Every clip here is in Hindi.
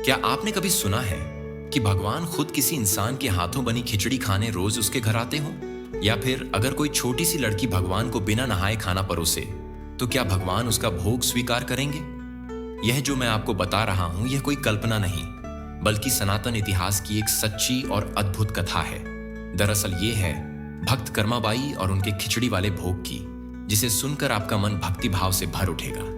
क्या आपने कभी सुना है कि भगवान खुद किसी इंसान के हाथों बनी खिचड़ी खाने रोज उसके घर आते हों? या फिर अगर कोई छोटी सी लड़की भगवान को बिना नहाए खाना परोसे, तो क्या भगवान उसका भोग स्वीकार करेंगे? यह जो मैं आपको बता रहा हूं, यह कोई कल्पना नहीं, बल्कि सनातन इतिहास की एक सच्ची और अद्भुत कथा है। दरअसल ये है भक्त कर्माबाई और उनके खिचड़ी वाले भोग की, जिसे सुनकर आपका मन भक्ति भाव से भर उठेगा।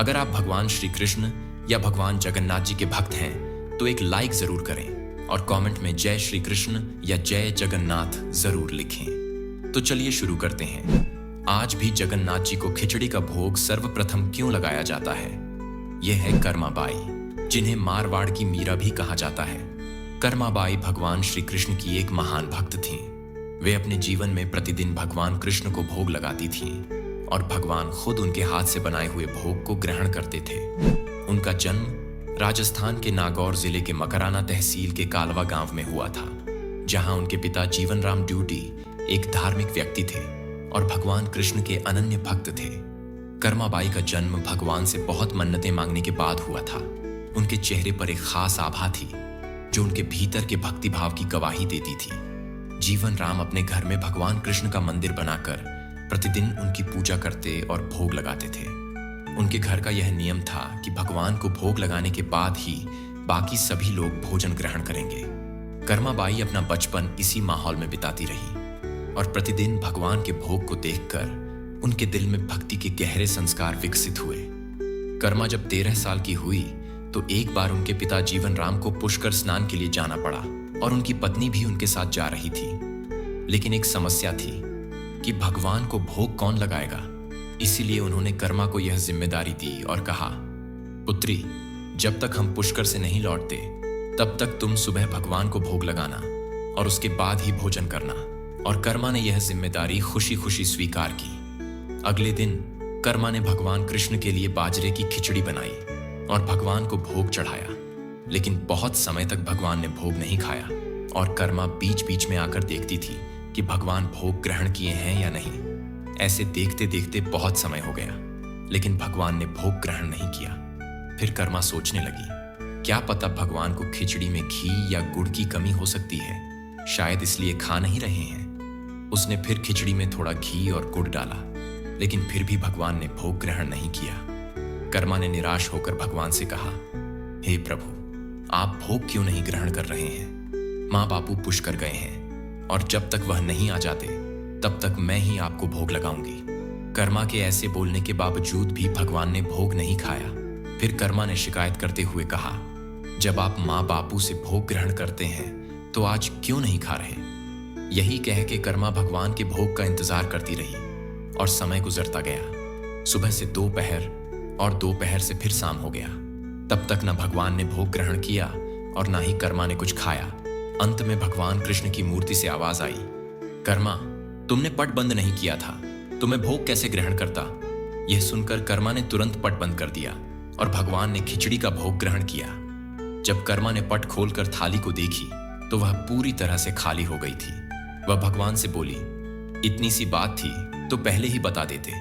अगर आप भगवान श्री कृष्ण या भगवान जगन्नाथ जी के भक्त हैं, तो एक लाइक जरूर करें और कमेंट में जय श्री कृष्ण या जय जगन्नाथ जरूर लिखें। तो चलिए शुरू करते हैं। आज भी जगन्नाथ जी को खिचड़ी का भोग सर्वप्रथम क्यों लगाया जाता है? यह है कर्माबाई, जिन्हें मारवाड़ की मीरा भी कहा जाता है। कर्माबाई भगवान श्री कृष्ण की एक महान भक्त थीं। वे अपने जीवन में प्रतिदिन भगवान कृष्ण को भोग लगाती थीं और भगवान खुद उनके हाथ से बनाए हुए भोग को ग्रहण करते थे। उनका जन्म राजस्थान के नागौर जिले के मकराना तहसील के कालवा गांव में हुआ था, जहां उनके पिता जीवन राम ड्यूटी एक धार्मिक व्यक्ति थे और भगवान कृष्ण के अनन्य भक्त थे। कर्माबाई का जन्म भगवान से बहुत मन्नतें मांगने के बाद हुआ था। उनके चेहरे पर एक खास आभा थी, जो उनके भीतर के भक्ति भाव की गवाही देती थी। जीवन राम अपने घर में भगवान कृष्ण का मंदिर बनाकर प्रतिदिन उनकी पूजा करते और भोग लगाते थे। उनके घर का यह नियम था कि भगवान को भोग लगाने के बाद ही बाकी सभी लोग भोजन ग्रहण करेंगे। कर्माबाई अपना बचपन इसी माहौल में बिताती रही और प्रतिदिन भगवान के भोग को देखकर उनके दिल में भक्ति के गहरे संस्कार विकसित हुए। कर्मा जब 13 साल की हुई तो एक बार उनके पिता जीवन राम को पुष्कर स्नान के लिए जाना पड़ा और उनकी पत्नी भी उनके साथ जा रही थी। लेकिन एक समस्या थी कि भगवान को भोग कौन लगाएगा। इसीलिए उन्होंने कर्मा को यह जिम्मेदारी दी और कहा, पुत्री, जब तक हम पुष्कर से नहीं लौटते तब तक तुम सुबह भगवान को भोग लगाना और उसके बाद ही भोजन करना। और कर्मा ने यह जिम्मेदारी खुशी खुशी स्वीकार की। अगले दिन कर्मा ने भगवान कृष्ण के लिए बाजरे की खिचड़ी बनाई और भगवान को भोग चढ़ाया। लेकिन बहुत समय तक भगवान ने भोग नहीं खाया और कर्मा बीच बीच में आकर देखती थी कि भगवान भोग ग्रहण किए हैं या नहीं। ऐसे देखते देखते बहुत समय हो गया, लेकिन भगवान ने भोग ग्रहण नहीं किया। फिर कर्मा सोचने लगी, क्या पता भगवान को खिचड़ी में घी या गुड़ की कमी हो सकती है, शायद इसलिए खा नहीं रहे हैं। उसने फिर खिचड़ी में थोड़ा घी और गुड़ डाला, लेकिन फिर भी भगवान ने भोग ग्रहण नहीं किया। कर्मा ने निराश होकर भगवान से कहा, हे प्रभु, आप भोग क्यों नहीं ग्रहण कर रहे हैं? माँ बापू पुष्कर गए हैं और जब तक वह नहीं आ जाते तब तक मैं ही आपको भोग लगाऊंगी। कर्मा के ऐसे बोलने के बावजूद भी भगवान ने भोग नहीं खाया। फिर कर्मा ने शिकायत करते हुए कहा, जब आप माँ बापू से भोग ग्रहण करते हैं तो आज क्यों नहीं खा रहे? यही कह के कर्मा भगवान के भोग का इंतजार करती रही और समय गुजरता गया। सुबह से दोपहर और दोपहर से फिर शाम हो गया। तब तक न भगवान ने भोग ग्रहण किया और न ही कर्मा ने कुछ खाया। अंत में भगवान कृष्ण की मूर्ति से आवाज आई, कर्मा, तुमने पट बंद नहीं किया था, तो मैं भोग कैसे ग्रहण करता? यह सुनकर कर्मा ने तुरंत पट बंद कर दिया और भगवान ने खिचड़ी का भोग ग्रहण किया। जब कर्मा ने पट खोलकर थाली को देखी तो वह पूरी तरह से खाली हो गई थी। वह भगवान से बोली, इतनी सी बात थी तो पहले ही बता देते,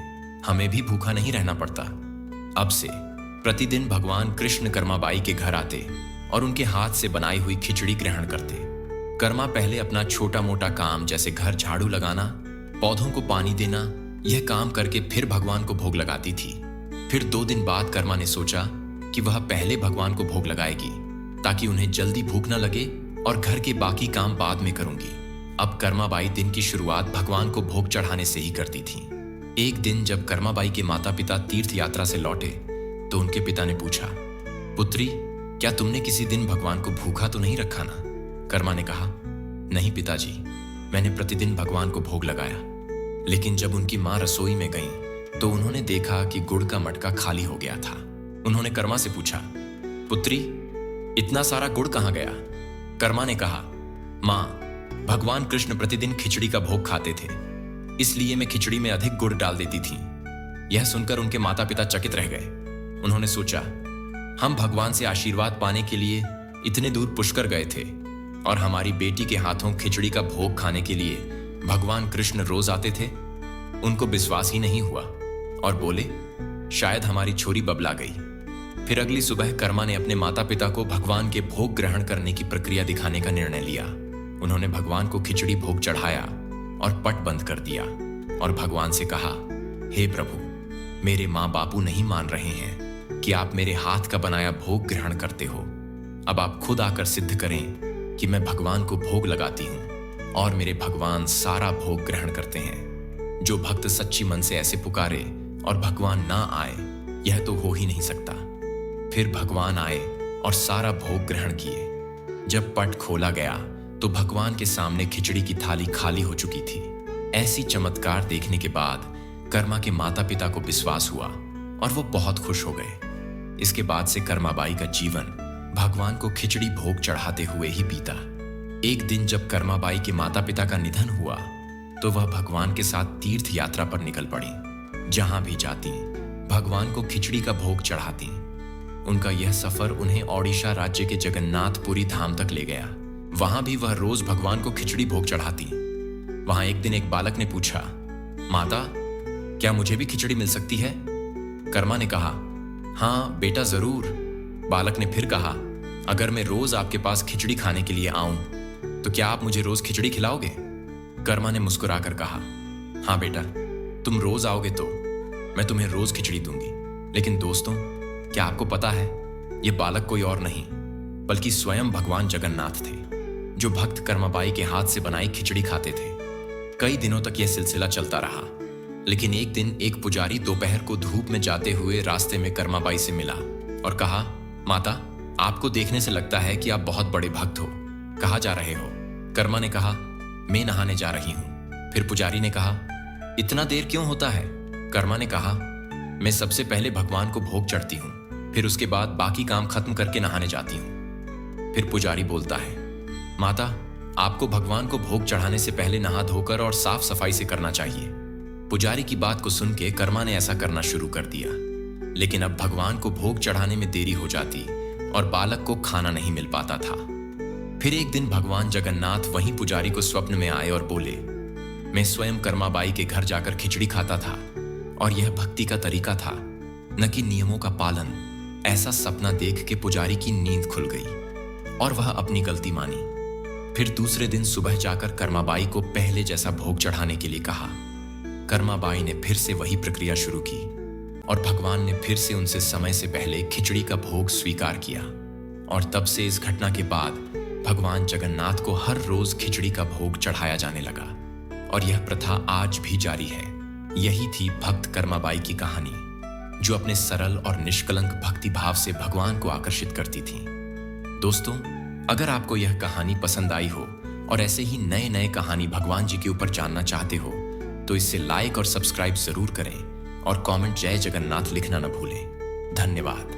हमें भी भूखा नहीं रहना पड़ता। अब से प्रतिदिन भगवान कृष्ण कर्माबाई के घर आते और उनके हाथ से बनाई हुई खिचड़ी ग्रहण करते। कर्मा पहले अपना छोटा मोटा काम जैसे घर झाड़ू लगाना, पौधों को पानी देना, यह काम करके फिर भगवान को भोग लगाती थी। फिर 2 दिन बाद कर्मा ने सोचा कि वह पहले भगवान को भोग लगाएगी ताकि उन्हें जल्दी भूख न लगे और घर के बाकी काम बाद में करूंगी। अब कर्माबाई दिन की शुरुआत भगवान को भोग चढ़ाने से ही करती थी। एक दिन जब कर्माबाई के माता पिता तीर्थ यात्रा से लौटे तो उनके पिता ने पूछा, पुत्री, क्या तुमने किसी दिन भगवान को भूखा तो नहीं रखा ना? कर्मा ने कहा, नहीं पिताजी, मैंने प्रतिदिन भगवान को भोग लगाया। लेकिन जब उनकी मां रसोई में गई तो उन्होंने देखा कि गुड़ का मटका खाली हो गया था। उन्होंने कर्मा से पूछा, पुत्री, इतना सारा गुड़ कहां गया? कर्मा ने कहा, मां, भगवान कृष्ण प्रतिदिन खिचड़ी का भोग खाते थे, इसलिए मैं खिचड़ी में अधिक गुड़ डाल देती थी। यह सुनकर उनके माता पिता चकित रह गए। उन्होंने सोचा, हम भगवान से आशीर्वाद पाने के लिए इतने दूर पुष्कर गए थे और हमारी बेटी के हाथों खिचड़ी का भोग खाने के लिए भगवान कृष्ण रोज आते थे। उनको विश्वास ही नहीं हुआ और बोले, शायद हमारी छोरी बबला गई। फिर अगली सुबह कर्मा ने अपने माता पिता को भगवान के भोग ग्रहण करने की प्रक्रिया दिखाने का निर्णय लिया। उन्होंने भगवान को खिचड़ी भोग चढ़ाया और पट बंद कर दिया और भगवान से कहा, हे प्रभु, मेरे माँ बापू नहीं मान रहे हैं कि आप मेरे हाथ का बनाया भोग ग्रहण करते हो। अब आप खुद आकर सिद्ध करें कि मैं भगवान को भोग लगाती हूँ और मेरे भगवान सारा भोग ग्रहण करते हैं। जो भक्त सच्ची मन से ऐसे पुकारे और भगवान ना आए, यह तो हो ही नहीं सकता। फिर भगवान आए और सारा भोग ग्रहण किए। जब पट खोला गया तो भगवान के सामने खिचड़ी की थाली खाली हो चुकी थी। ऐसी चमत्कार देखने के बाद कर्मा के माता पिता को विश्वास हुआ और वो बहुत खुश हो गए। इसके बाद से कर्माबाई का जीवन भगवान को खिचड़ी भोग चढ़ाते हुए ही बीता। एक दिन जब कर्माबाई के माता पिता का निधन हुआ तो वह भगवान के साथ तीर्थ यात्रा पर निकल पड़ी। जहां भी जाती भगवान को खिचड़ी का भोग चढ़ाती। उनका यह सफर उन्हें ओडिशा राज्य के जगन्नाथपुरी धाम तक ले गया। वहां भी वह रोज भगवान को खिचड़ी भोग चढ़ाती। वहां एक दिन एक बालक ने पूछा, माता, क्या मुझे भी खिचड़ी मिल सकती है? कर्मा ने कहा, हाँ बेटा, जरूर। बालक ने फिर कहा, अगर मैं रोज आपके पास खिचड़ी खाने के लिए आऊं तो क्या आप मुझे रोज खिचड़ी खिलाओगे? कर्मा ने मुस्कुराकर कहा, हाँ बेटा, तुम रोज आओगे तो मैं तुम्हें रोज खिचड़ी दूंगी। लेकिन दोस्तों, क्या आपको पता है, यह बालक कोई और नहीं बल्कि स्वयं भगवान जगन्नाथ थे, जो भक्त कर्माबाई के हाथ से बनाई खिचड़ी खाते थे। कई दिनों तक यह सिलसिला चलता रहा। लेकिन एक दिन एक पुजारी दोपहर को धूप में जाते हुए रास्ते में कर्माबाई से मिला और कहा, माता, आपको देखने से लगता है कि आप बहुत बड़े भक्त हो। कहाँ जा रहे हो? कर्मा ने कहा, मैं नहाने जा रही हूं। फिर पुजारी ने कहा, इतना देर क्यों होता है? कर्मा ने कहा, मैं सबसे पहले भगवान को भोग चढ़ती हूं, फिर उसके बाद बाकी काम खत्म करके नहाने जाती हूं। फिर पुजारी बोलता है, माता, आपको भगवान को भोग चढ़ाने से पहले नहा धोकर और साफ सफाई से करना चाहिए। पुजारी की बात को सुन के कर्मा ने ऐसा करना शुरू कर दिया। लेकिन अब भगवान को भोग चढ़ाने में देरी हो जाती और बालक को खाना नहीं मिल पाता था। फिर एक दिन भगवान जगन्नाथ वहीं पुजारी को स्वप्न में आए और बोले, मैं स्वयं कर्माबाई के घर जाकर खिचड़ी खाता था और यह भक्ति का तरीका था, न कि नियमों का पालन। ऐसा सपना देख के पुजारी की नींद खुल गई और वह अपनी गलती मानी। फिर दूसरे दिन सुबह जाकर कर्माबाई को पहले जैसा भोग चढ़ाने के लिए कहा। कर्माबाई ने फिर से वही प्रक्रिया शुरू की और भगवान ने फिर से उनसे समय से पहले खिचड़ी का भोग स्वीकार किया। और तब से इस घटना के बाद भगवान जगन्नाथ को हर रोज खिचड़ी का भोग चढ़ाया जाने लगा और यह प्रथा आज भी जारी है। यही थी भक्त कर्माबाई की कहानी, जो अपने सरल और निष्कलंक भक्ति भाव से भगवान को आकर्षित करती थी। दोस्तों, अगर आपको यह कहानी पसंद आई हो और ऐसे ही नए नए कहानी भगवान जी के ऊपर जानना चाहते हो तो इसे लाइक और सब्सक्राइब जरूर करें और कमेंट जय जगन्नाथ लिखना न भूलें। धन्यवाद।